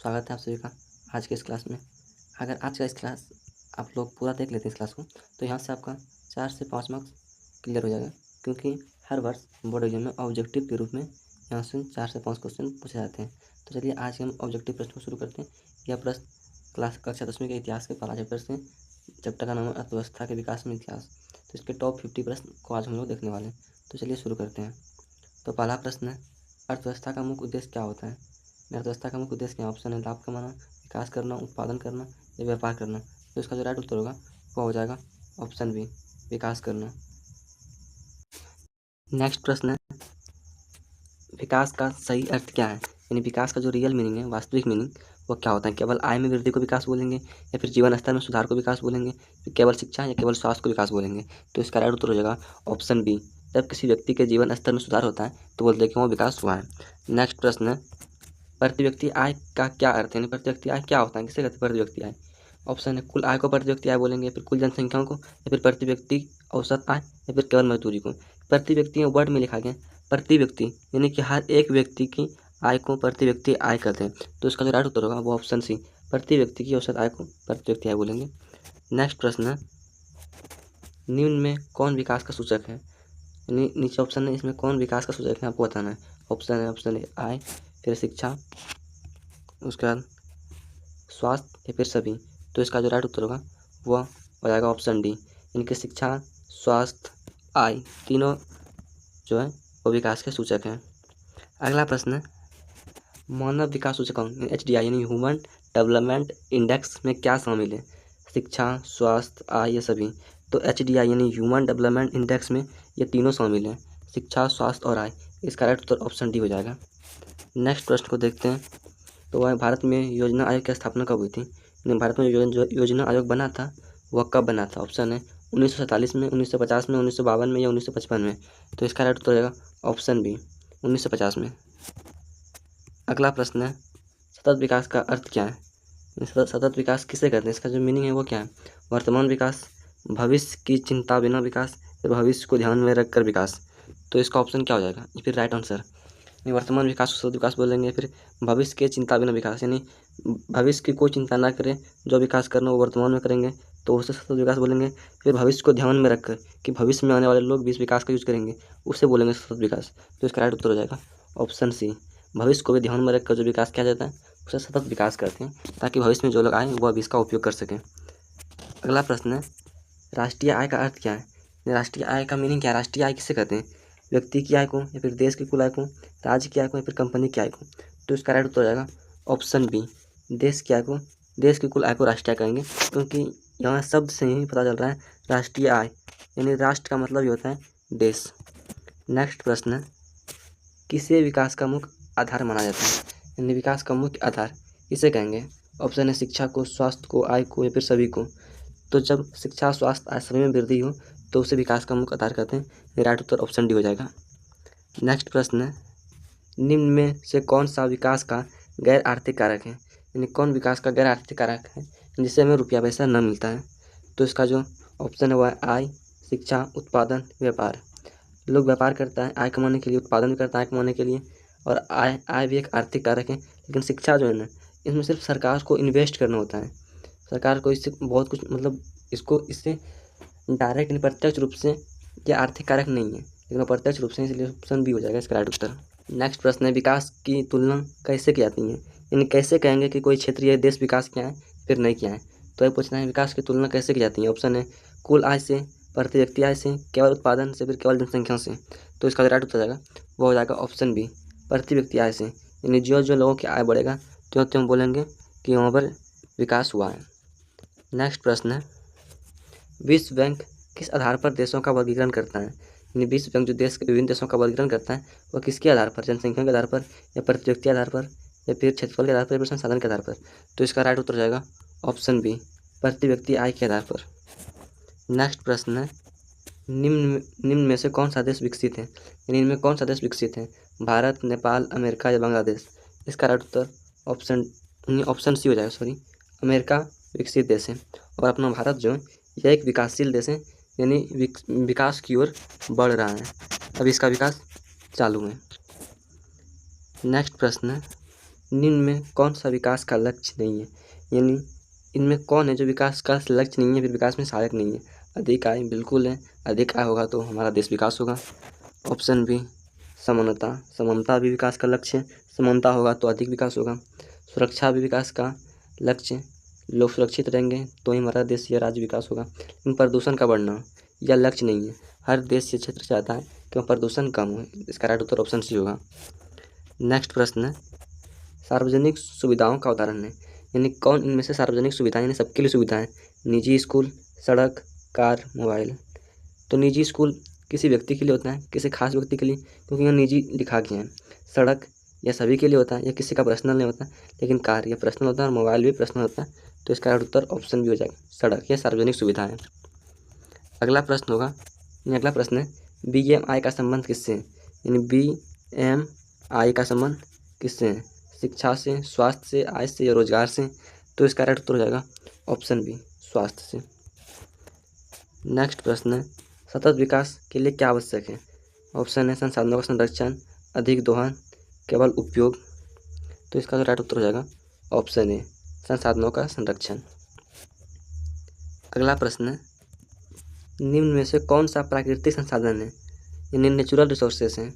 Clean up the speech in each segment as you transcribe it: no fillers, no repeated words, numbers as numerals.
स्वागत है आप सभी का आज के इस क्लास में। अगर आज का इस क्लास आप लोग पूरा देख लेते हैं इस क्लास को, तो यहाँ से आपका 4 से 5 मार्क्स क्लियर हो जाएगा, क्योंकि हर वर्ष बोर्ड एग्जाम में ऑब्जेक्टिव के रूप में यहाँ से 4 से 5 क्वेश्चन पूछे जाते हैं। तो चलिए आज के हम ऑब्जेक्टिव प्रश्न को शुरू करते हैं। यह प्रश्न कक्षा 10वीं के इतिहास के पहला चैप्टर से, चैप्टर का नाम है अर्थव्यवस्था के विकास में इतिहास। तो इसके टॉप 50 प्रश्न को आज हम लोग देखने वाले हैं। तो चलिए शुरू करते हैं। तो पहला प्रश्न है, अर्थव्यवस्था का मुख्य उद्देश्य क्या होता है? अर्थव्यवस्था का मुख्य उद्देश्य क्या? ऑप्शन है लाभ कमाना, विकास करना, उत्पादन करना या व्यापार करना। तो इसका जो राइट उत्तर होगा वो हो जाएगा ऑप्शन बी, विकास करना। नेक्स्ट प्रश्न है, विकास का सही अर्थ क्या है? यानी विकास का जो रियल मीनिंग है, वास्तविक मीनिंग, वो क्या होता है? केवल आय में वृद्धि को विकास बोलेंगे, या फिर जीवन स्तर में सुधार को विकास बोलेंगे, फिर केवल शिक्षा या केवल स्वास्थ्य को विकास बोलेंगे? तो इसका राइट उत्तर हो जाएगा ऑप्शन बी, जब किसी व्यक्ति के जीवन स्तर में सुधार होता है तो बोलते हैं कि वो विकास हुआ है। नेक्स्ट प्रश्न है, प्रति व्यक्ति आय का क्या अर्थ है? यानी प्रति व्यक्ति आय क्या होता है, किसे कहते हैं प्रति व्यक्ति आय? ऑप्शन है कुल आय को प्रति व्यक्ति आय बोलेंगे, फिर कुल जनसंख्याओं को, या फिर प्रति व्यक्ति औसत आय, या फिर केवल मजदूरी को। प्रति व्यक्ति वर्ड में लिखा गया प्रति व्यक्ति, यानी कि हर एक व्यक्ति की आय को प्रति व्यक्ति आय कहते हैं। तो इसका जो राइट उत्तर होगा वो ऑप्शन सी, प्रति व्यक्ति की औसत आय को प्रति व्यक्ति आय बोलेंगे। नेक्स्ट प्रश्न है, निम्न में कौन विकास का सूचक है? यानी नीचे ऑप्शन है, इसमें कौन विकास का सूचक है आपको बताना है। ऑप्शन है आय, फिर शिक्षा, उसके बाद स्वास्थ्य, या फिर सभी। तो इसका जो राइट उत्तर होगा वह हो जाएगा ऑप्शन डी, इनके शिक्षा, स्वास्थ्य, आय तीनों जो है वो विकास के सूचक हैं। अगला प्रश्न है, मानव विकास सूचकांक HDI यानी ह्यूमन डेवलपमेंट इंडेक्स में क्या शामिल है? शिक्षा, स्वास्थ्य, आय या सभी? तो HDI यानी ह्यूमन डेवलपमेंट इंडेक्स में ये तीनों शामिल हैं, शिक्षा, स्वास्थ्य और आय। इसका राइट उत्तर ऑप्शन डी हो जाएगा। नेक्स्ट प्रश्न को देखते हैं। तो वह भारत में योजना आयोग की स्थापना कब हुई थी? भारत में जो योजना आयोग बना था वह कब बना था? ऑप्शन है 1947 में, 1950 में, 1952 में या 1955 में? तो इसका राइट उत्तर हो जाएगा ऑप्शन बी, 1950 में। अगला प्रश्न है, सतत विकास का अर्थ क्या है? सतत विकास किसे कहते हैं? इसका जो मीनिंग है वो क्या है? वर्तमान विकास, भविष्य की चिंता बिना विकास, या भविष्य को ध्यान में रखकर विकास? तो इसका ऑप्शन क्या हो जाएगा? फिर राइट आंसर, वर्तमान विकास को सतत विकास बोलेंगे, फिर भविष्य के चिंता बिना विकास, यानी भविष्य की कोई चिंता ना करें, जो विकास करना वो वर्तमान में करेंगे तो उसे सतत विकास बोलेंगे। फिर भविष्य को ध्यान में रखकर कि भविष्य में आने वाले लोग भी इस विकास का यूज करेंगे, उसे बोलेंगे सतत विकास। तो इसका राइट उत्तर हो जाएगा ऑप्शन सी, भविष्य को भी ध्यान में रखकर जो विकास किया जाता है उसे सतत विकास करते हैं, ताकि भविष्य में जो लोग आए वह भी इसका उपयोग कर सकें। अगला प्रश्न है, राष्ट्रीय आय का अर्थ क्या है? राष्ट्रीय आय का मीनिंग क्या है? राष्ट्रीय आय किसे कहते हैं? व्यक्ति की आय को, या फिर देश की कुल आय को, राज्य की आय को, या फिर कंपनी की आय को? तो इसका राइट उत्तर हो जाएगा ऑप्शन बी, देश की आय को, देश की कुल आय को राष्ट्रीय आय कहेंगे, क्योंकि यहाँ शब्द से ही पता चल रहा है राष्ट्रीय आय यानी राष्ट्र का मतलब ही होता है देश। नेक्स्ट प्रश्न है, किसे विकास का मुख्य आधार माना जाता है? यानी विकास का मुख्य आधार किसे कहेंगे? ऑप्शन है शिक्षा को, स्वास्थ्य को, आय को, या फिर सभी को? तो जब शिक्षा, स्वास्थ्य, आय सभी में वृद्धि हो तो उसे विकास का मुख्य आधार कहते हैं। राइट उत्तर ऑप्शन डी हो जाएगा। नेक्स्ट प्रश्न है, निम्न में से कौन सा विकास का गैर आर्थिक कारक है? यानी कौन विकास का गैर आर्थिक कारक है जिससे हमें रुपया पैसा न मिलता है? तो इसका जो ऑप्शन है वह है आय, शिक्षा, उत्पादन, व्यापार। लोग व्यापार करता है आय कमाने के लिए, उत्पादन भी करता है आय कमाने के लिए, और आय भी एक आर्थिक कारक है। लेकिन शिक्षा जो है ना, इसमें सिर्फ सरकार को इन्वेस्ट करना होता है, सरकार को इससे बहुत कुछ मतलब इससे डायरेक्ट यानी प्रत्यक्ष रूप से ये आर्थिक कारक नहीं है, लेकिन अप्रत्यक्ष रूप से, इसलिए ऑप्शन बी हो जाएगा इसका राइट उत्तर। नेक्स्ट प्रश्न है, विकास की तुलना कैसे की जाती है? यानी कैसे कहेंगे कि कोई क्षेत्र या देश विकास किया है फिर नहीं किया है? तो ये पूछना है विकास की तुलना कैसे की जाती है। ऑप्शन है कुल आय से, प्रति व्यक्ति आय से, केवल उत्पादन से, फिर केवल जनसंख्या से? तो इसका राइट उत्तर जाएगा वो हो जाएगा ऑप्शन बी, प्रति व्यक्ति आय से। यानी जो जो लोगों की आय बढ़ेगा त्यों त्यों बोलेंगे कि वहाँ पर विकास हुआ है। नेक्स्ट प्रश्न है, विश्व बैंक किस आधार पर देशों का वर्गीकरण करता है? यानी विश्व बैंक जो देश के विभिन्न देशों का वर्गीकरण करता है वह किसके आधार पर? जनसंख्या के आधार पर, या प्रति व्यक्ति आधार पर, या फिर क्षेत्रफल के आधार पर, या फिर संसाधन के आधार पर? तो इसका राइट उत्तर जाएगा ऑप्शन बी, प्रति व्यक्ति आय के आधार पर। नेक्स्ट प्रश्न है, निम्न में से कौन सा देश विकसित है? यानी इनमें कौन सा देश विकसित है? भारत, नेपाल, अमेरिका या बांग्लादेश? इसका राइट उत्तर ऑप्शन सी हो जाएगा, अमेरिका विकसित देश है, और अपना भारत जो है यह एक विकासशील देश है, यानी विकास की ओर बढ़ रहा है, अभी इसका विकास चालू है। नेक्स्ट प्रश्न है, निम्न में कौन सा विकास का लक्ष्य नहीं है, यानी इनमें कौन है जो विकास का लक्ष्य नहीं है फिर विकास में सहायक नहीं है। अधिक आय बिल्कुल है, अधिक आय होगा तो हमारा देश विकास होगा। ऑप्शन बी समानता, समानता भी विकास का लक्ष्य है, समानता होगा तो अधिक विकास होगा। सुरक्षा भी विकास का लक्ष्य है, लोग सुरक्षित रहेंगे तो ही हमारा देश या राज्य विकास होगा। लेकिन प्रदूषण का बढ़ना यह लक्ष्य नहीं है, हर देश या क्षेत्र चाहता है कि प्रदूषण कम हो। इसका राइट उत्तर ऑप्शन सी होगा। नेक्स्ट प्रश्न है सार्वजनिक सुविधाओं का उदाहरण है, यानी कौन इनमें से सार्वजनिक सुविधाएं यानी सबके लिए सुविधाएं, निजी स्कूल, सड़क, कार, मोबाइल। तो निजी स्कूल किसी व्यक्ति के लिए होता है, किसी खास व्यक्ति के लिए, क्योंकि यहाँ निजी लिखा गया है। सड़क यह सभी के लिए होता है, यह किसी का पर्सनल नहीं होता, लेकिन कार यह पर्सनल होता है और मोबाइल भी पर्सनल होता है। तो इसका उत्तर ऑप्शन भी हो जाएगा, सड़क यह सार्वजनिक सुविधा है। अगला प्रश्न होगा, अगला प्रश्न है BMI का संबंध किससे है, यानी BMI का संबंध किससे है, शिक्षा से, स्वास्थ्य से, आय से या रोजगार से। तो इसका राइट उत्तर हो जाएगा ऑप्शन बी स्वास्थ्य से। नेक्स्ट प्रश्न है सतत विकास के लिए क्या आवश्यक है। ऑप्शन है संसाधनों का संरक्षण, अधिक दोहन, केवल उपयोग। तो इसका राइट उत्तर हो जाएगा ऑप्शन ए संसाधनों का संरक्षण। अगला प्रश्न है निम्न में से कौन सा प्राकृतिक संसाधन है, यानी नेचुरल रिसोर्सेस हैं।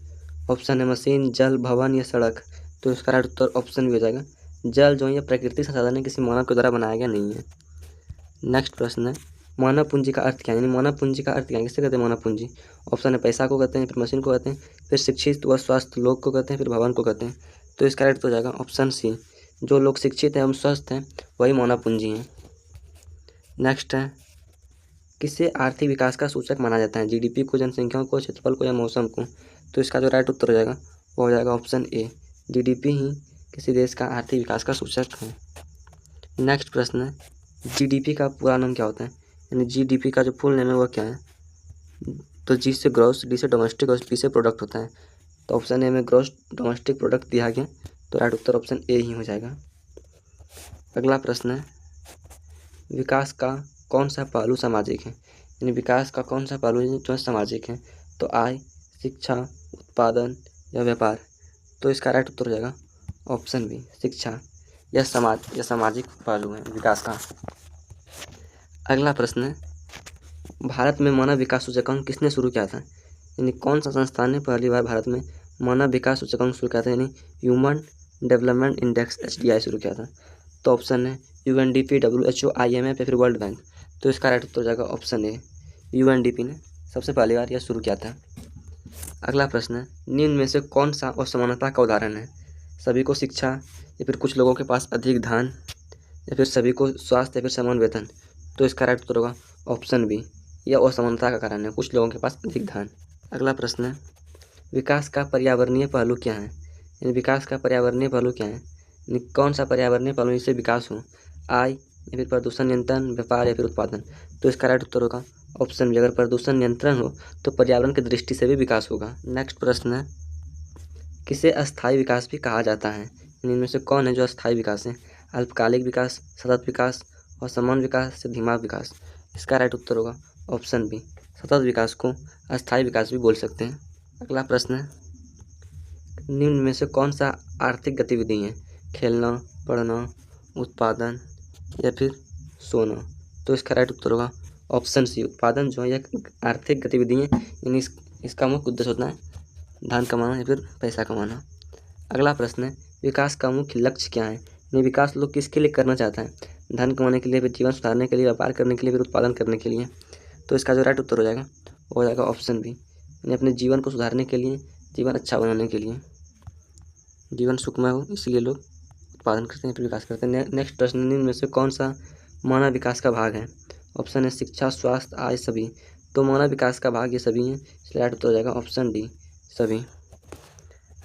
ऑप्शन है मशीन, जल, भवन या सड़क। तो इसका राइट उत्तर ऑप्शन भी हो जाएगा, जल जो है प्राकृतिक संसाधन है, किसी मानव के द्वारा बनाया गया नहीं है। नेक्स्ट प्रश्न है मानव पूंजी का अर्थ क्या है, यानी मानव पूंजी का अर्थ क्या है, किससे कहते हैं मानव पूंजी। ऑप्शन है पैसा को कहते हैं, फिर मशीन को कहते हैं, फिर शिक्षित व स्वस्थ लोग को कहते हैं, फिर भवन को कहते हैं। तो इसका राइट हो जाएगा ऑप्शन सी, जो लोग शिक्षित हैं एवं स्वस्थ हैं वही मानव पूंजी हैं। नेक्स्ट है किसे आर्थिक विकास का सूचक माना जाता है, GDP को, जनसंख्या को, क्षेत्रफल को या मौसम को। तो इसका जो राइट उत्तर हो जाएगा वो हो जाएगा ऑप्शन ए, GDP ही किसी देश का आर्थिक विकास का सूचक है। नेक्स्ट प्रश्न है GDP का पूरा नाम क्या होता है, यानी GDP का जो फुल नेम है वह क्या है। तो G से ग्रॉस, D से डोमेस्टिक और P से प्रोडक्ट होता है। तो ऑप्शन ए में ग्रॉस डोमेस्टिक प्रोडक्ट दिया गया, तो राइट उत्तर ऑप्शन ए ही हो जाएगा। अगला प्रश्न है विकास का कौन सा पहलू सामाजिक है, यानी विकास का कौन सा पहलू है जो सामाजिक है। तो आय, शिक्षा, उत्पादन या व्यापार। तो इसका राइट उत्तर हो जाएगा ऑप्शन बी शिक्षा, यह सामाजिक पहलू है विकास का। अगला प्रश्न है भारत में मानव विकास सूचकांक किसने शुरू किया था, यानी कौन सा संस्थान ने पहली बार भारत में मानव विकास सूचकांक शुरू किया था, यानी ह्यूमन डेवलपमेंट इंडेक्स HDI शुरू किया था। तो ऑप्शन है UNDP, WHO, IMF या फिर वर्ल्ड बैंक। तो इसका राइट उत्तर हो जाएगा ऑप्शन ए, UNDP ने सबसे पहली बार यह शुरू किया था। अगला प्रश्न है निम्न में से कौन सा असमानता का उदाहरण है, सभी को शिक्षा या फिर कुछ लोगों के पास अधिक धन या फिर सभी को स्वास्थ्य या फिर समान वेतन। तो इसका राइट उत्तर होगा ऑप्शन बी, यह असमानता का कारण है, कुछ लोगों के पास अधिक धन। अगला प्रश्न है विकास का पर्यावरणीय पहलू क्या है, यानी विकास का पर्यावरणीय पहलू क्या है, यानी कौन सा पर्यावरणीय पहलू जिससे विकास हो, आय या फिर प्रदूषण नियंत्रण, व्यापार या फिर उत्पादन। तो इसका राइट उत्तर होगा ऑप्शन बी, अगर प्रदूषण नियंत्रण हो तो पर्यावरण की दृष्टि से भी विकास होगा। नेक्स्ट प्रश्न है किसे अस्थायी विकास भी कहा जाता है, यानी इनमें से कौन है जो अस्थायी विकास है, अल्पकालिक विकास, सतत विकास, असमान विकास या धीमा विकास। इसका राइट उत्तर होगा ऑप्शन बी, सतत विकास को अस्थायी विकास भी बोल सकते हैं। अगला प्रश्न है निम्न में से कौन सा आर्थिक गतिविधि है, खेलना, पढ़ना, उत्पादन या फिर सोना। तो इसका राइट उत्तर होगा ऑप्शन सी, उत्पादन जो है यह आर्थिक गतिविधि है, यानी इसका मुख्य उद्देश्य होता है धन कमाना या फिर पैसा कमाना। अगला प्रश्न है विकास का मुख्य लक्ष्य क्या है, यानी विकास लोग किसके लिए करना चाहता है, धन कमाने के लिए, फिर जीवन सुधारने के लिए, व्यापार करने के लिए, फिर उत्पादन करने के लिए। तो इसका जो राइट उत्तर हो जाएगा वो हो जाएगा ऑप्शन बी, यानी अपने जीवन को सुधारने के लिए, जीवन अच्छा बनाने के लिए, जीवन सुखमय हो इसलिए लोग उत्पादन करते हैं फिर विकास करते हैं। नेक्स्ट प्रश्न निम्न में से कौन सा मानव विकास का भाग है। ऑप्शन है शिक्षा, स्वास्थ्य, आय, सभी। तो मानव विकास का भाग ये सभी हैं, इसलिए राइट उत्तर हो जाएगा ऑप्शन डी सभी।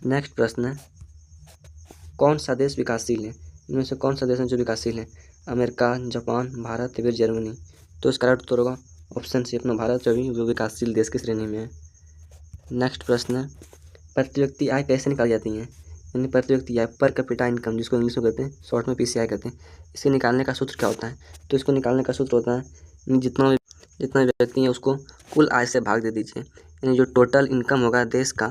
नेक्स्ट प्रश्न है कौन सा देश विकासशील है, इनमें से कौन सा देश है जो विकासशील है, अमेरिका, जापान, भारत या फिर जर्मनी। तो इसका राइट उत्तर होगा ऑप्शन सी अपना भारत जो भी वो विकासशील देश की श्रेणी में है। नेक्स्ट प्रश्न है प्रति व्यक्ति आय कैसे निकाली जाती है, यानी प्रति व्यक्ति आय पर कैपिटा इनकम जिसको इंग्लिश में कहते हैं, शॉर्ट में PCI कहते हैं, इसे निकालने का सूत्र क्या होता है। तो इसको निकालने का सूत्र होता है जितना व्यक्ति है उसको कुल आय से भाग दे दीजिए, यानी जो टोटल इनकम होगा देश का,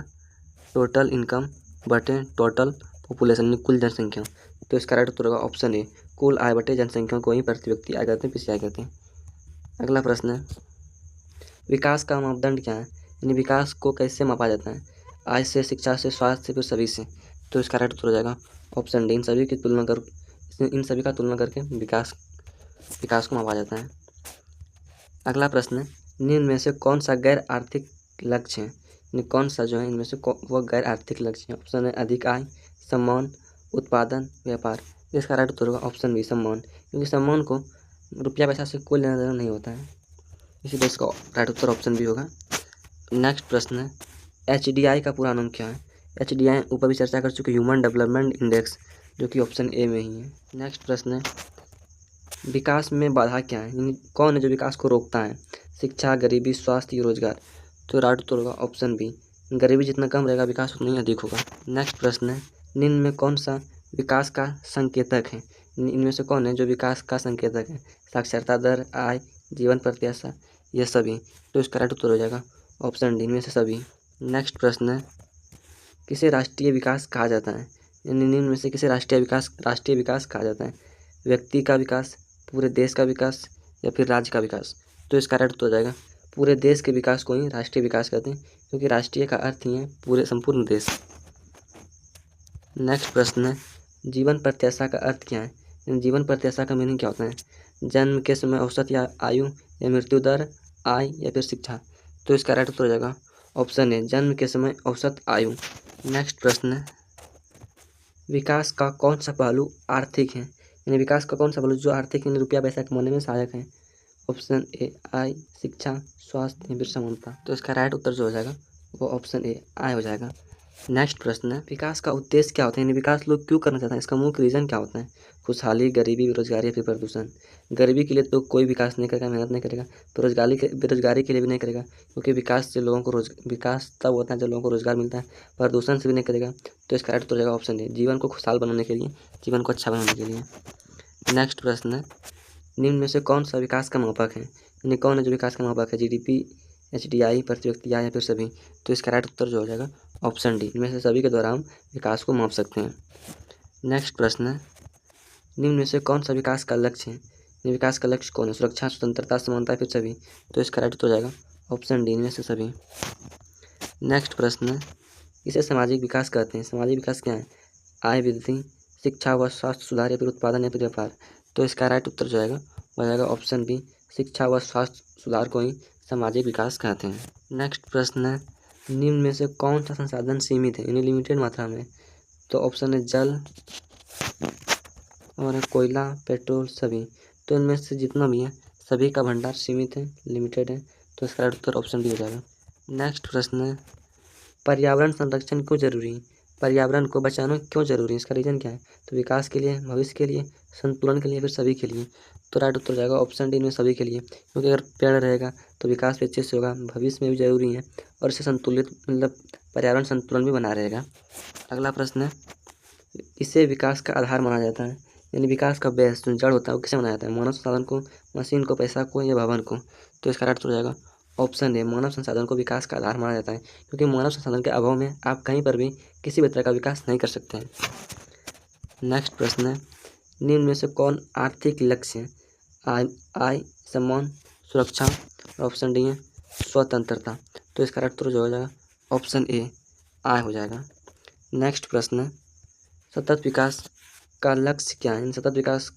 टोटल इनकम बटे टोटल पॉपुलेशन यानी कुल जनसंख्या। तो इसका राइट उत्तर होगा ऑप्शन ए, कुल आय बटे जनसंख्या को ही प्रति व्यक्ति आय कहते हैं, पीसीआई कहते हैं। अगला प्रश्न है, विकास का मापदंड क्या है, यानी विकास को कैसे मापा जाता है, आय से, शिक्षा से, स्वास्थ्य से, फिर सभी से। तो इसका राइट उत्तर हो जाएगा ऑप्शन डी, इन सभी का तुलना करके विकास को मापा जाता है। अगला प्रश्न है, निम्न में से कौन सा गैर आर्थिक लक्ष्य है, यानी कौन सा जो है इनमें से वह गैर आर्थिक लक्ष्य है। ऑप्शन है अधिक आय, सम्मान, उत्पादन, व्यापार। इसका राइट उत्तर होगा ऑप्शन बी, सम्मान, क्योंकि सम्मान को रुपया पैसा से कोई लेना देना नहीं होता है, इसीलिए इसका राइट उत्तर ऑप्शन बी होगा। नेक्स्ट प्रश्न है, HDI का पूरा नाम क्या है। HDI ऊपर भी चर्चा कर चुके, ह्यूमन डेवलपमेंट इंडेक्स, जो कि ऑप्शन ए में ही है। नेक्स्ट प्रश्न है, विकास में बाधा क्या है, यानी कौन है जो विकास को रोकता है, शिक्षा, गरीबी, स्वास्थ्य, रोजगार। तो राइट उत्तर होगा ऑप्शन बी, गरीबी जितना कम रहेगा विकास उतना ही अधिक होगा। नेक्स्ट प्रश्न है, निम्न में कौन सा विकास का संकेतक है, इनमें से कौन है जो विकास का संकेतक है, साक्षरता दर, आय, जीवन प्रत्याशा, यह सभी। तो इसका राइट उत्तर हो जाएगा ऑप्शन डी, इनमें से सभी। नेक्स्ट प्रश्न है, किसे राष्ट्रीय विकास कहा जाता है, यानी निम्न में से किसे राष्ट्रीय विकास कहा जाता है, व्यक्ति का विकास, पूरे देश का विकास, या फिर राज्य का विकास। तो इसका राइट उत्तर हो जाएगा पूरे देश के विकास को ही राष्ट्रीय विकास कहते हैं, क्योंकि राष्ट्रीय का अर्थ ही है पूरे संपूर्ण देश। नेक्स्ट प्रश्न है, जीवन प्रत्याशा का अर्थ क्या है, जीवन प्रत्याशा का मीनिंग क्या होता है, जन्म के समय औसत या आयु, या मृत्यु दर, आय, या फिर शिक्षा। तो इसका राइट उत्तर हो जाएगा ऑप्शन है, जन्म के समय औसत आयु। नेक्स्ट प्रश्न है, विकास का कौन सा पहलू आर्थिक है, यानी विकास का कौन सा पहलू जो आर्थिक यानी रुपया पैसा कमाने में सहायक है। ऑप्शन ए आय, शिक्षा, स्वास्थ्य, या फिर समानता। तो इसका राइट उत्तर जो हो जाएगा वो ऑप्शन ए आय हो जाएगा। नेक्स्ट प्रश्न है, विकास का उद्देश्य क्या होता है, यानी विकास लोग क्यों करना चाहते हैं, इसका मुख्य रीज़न क्या होता है, खुशहाली, गरीबी, बेरोजगारी, या फिर प्रदूषण। गरीबी के लिए तो कोई विकास नहीं करेगा, मेहनत नहीं करेगा, बेरोजगारी के लिए भी नहीं करेगा, क्योंकि विकास से लोगों को विकास तब होता है जब लोगों को रोजगार मिलता है, प्रदूषण से भी नहीं करेगा। तो इसका राइट उत्तर हो जाएगा ऑप्शन ए, जीवन को खुशहाल बनाने के लिए, जीवन को अच्छा बनाने के लिए। नेक्स्ट प्रश्न है, निम्न में से कौन सा विकास का मापक है, यानी कौन है जो विकास का मापक है, GDP, HDI, प्रति व्यक्ति आय, या फिर सभी। तो इसका राइट उत्तर जो हो जाएगा ऑप्शन डी, इनमें से सभी के द्वारा हम विकास को माप सकते हैं। नेक्स्ट प्रश्न है, निम्न में से कौन सा विकास का लक्ष्य है, यानी विकास का लक्ष्य कौन है, सुरक्षा, स्वतंत्रता, समानता, या फिर सभी। तो इसका राइट उत्तर हो जाएगा ऑप्शन डी, इनमें से सभी। नेक्स्ट प्रश्न है, इसे सामाजिक विकास कहते हैं, सामाजिक विकास क्या है, आय वृद्धि, शिक्षा व स्वास्थ्य सुधार, या फिर उत्पादन, या फिर व्यापार। तो इसका राइट उत्तर जो आएगा वो जाएगा ऑप्शन बी, शिक्षा व स्वास्थ्य सुधार को ही सामाजिक विकास कहते हैं। नेक्स्ट प्रश्न है, निम्न में से कौन सा संसाधन सीमित है, यानी लिमिटेड मात्रा में। तो ऑप्शन है जल और कोयला, पेट्रोल, सभी। तो इनमें से जितना भी है सभी का भंडार सीमित है, लिमिटेड है। तो इसका राइट उत्तर ऑप्शन बी हो जाएगा। नेक्स्ट प्रश्न है, पर्यावरण संरक्षण क्यों जरूरी है, पर्यावरण को बचाना क्यों जरूरी है, इसका रीज़न क्या है। तो विकास के लिए, भविष्य के लिए, संतुलन के लिए, फिर सभी के लिए। तो राइट उत्तर जाएगा ऑप्शन डी में सभी के लिए, क्योंकि अगर पेड़ रहेगा तो विकास भी अच्छे से होगा, भविष्य में भी जरूरी है, और इससे संतुलित मतलब पर्यावरण संतुलन भी बना रहेगा। अगला प्रश्न है, इसे विकास का आधार माना जाता है, यानी विकास का बेस जो जड़ होता है वो किसे माना जाता है, मानव संसाधन को, मशीन को, पैसा को, या भवन को। तो इसका राइट उत्तर हो जाएगा ऑप्शन ए, मानव संसाधन को विकास का आधार माना जाता है, क्योंकि मानव संसाधन के अभाव में आप कहीं पर भी किसी भी तरह का विकास नहीं कर सकते हैं। नेक्स्ट प्रश्न है, निम्न में से कौन आर्थिक लक्ष्य है, आय, सम्मान, सुरक्षा, और ऑप्शन डी है स्वतंत्रता। तो इसका राइट उत्तर जो हो जाएगा ऑप्शन ए आय हो जाएगा। नेक्स्ट प्रश्न है, सतत विकास का लक्ष्य क्या है, सतत विकास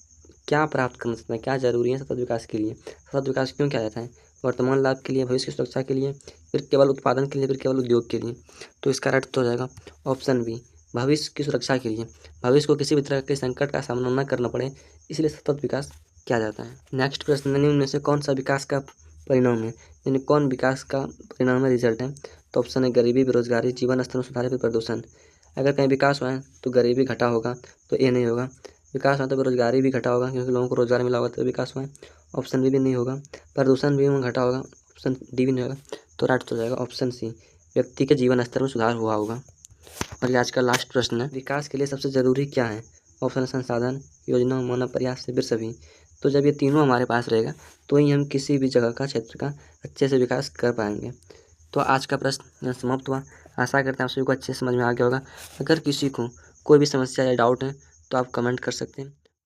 क्या प्राप्त करना चाहता है, क्या जरूरी है सतत विकास के लिए, सतत विकास क्यों किया जाता है, वर्तमान लाभ के लिए, भविष्य की सुरक्षा के लिए, फिर केवल उत्पादन के लिए, फिर केवल उद्योग के लिए। तो इसका राइट उत्तर हो जाएगा ऑप्शन बी, भविष्य की सुरक्षा के लिए, भविष्य को किसी भी तरह के संकट का सामना न करना पड़े, इसलिए सतत विकास किया जाता है। नेक्स्ट प्रश्न, निम्न में से कौन सा विकास का परिणाम है, यानी कौन विकास का परिणाम है, रिजल्ट है। तो ऑप्शन है गरीबी, बेरोजगारी, जीवन स्तर में सुधार, या फिर प्रदूषण। अगर कहीं विकास हुआ है तो गरीबी घटा होगा, तो ए नहीं होगा। विकास हुआ तो बेरोजगारी भी घटा होगा, क्योंकि लोगों को रोजगार मिला होगा तो विकास हुआ है, ऑप्शन बी भी नहीं होगा। प्रदूषण भी घटा होगा, ऑप्शन डी भी नहीं होगा। तो राइट हो जाएगा ऑप्शन सी, व्यक्ति के जीवन स्तर में सुधार हुआ होगा। और ये आज का लास्ट प्रश्न है, विकास के लिए सबसे जरूरी क्या है। ऑप्शन संसाधन, योजना, मानव प्रयास, फिर सभी। तो जब ये तीनों हमारे पास रहेगा तो ही हम किसी भी जगह का, क्षेत्र का अच्छे से विकास कर पाएंगे। तो आज का प्रश्न समाप्त हुआ। आशा करते हैं आप सभी को अच्छे से समझ में आ गया होगा। अगर किसी को कोई भी समस्या या डाउट है तो आप कमेंट कर सकते हैं।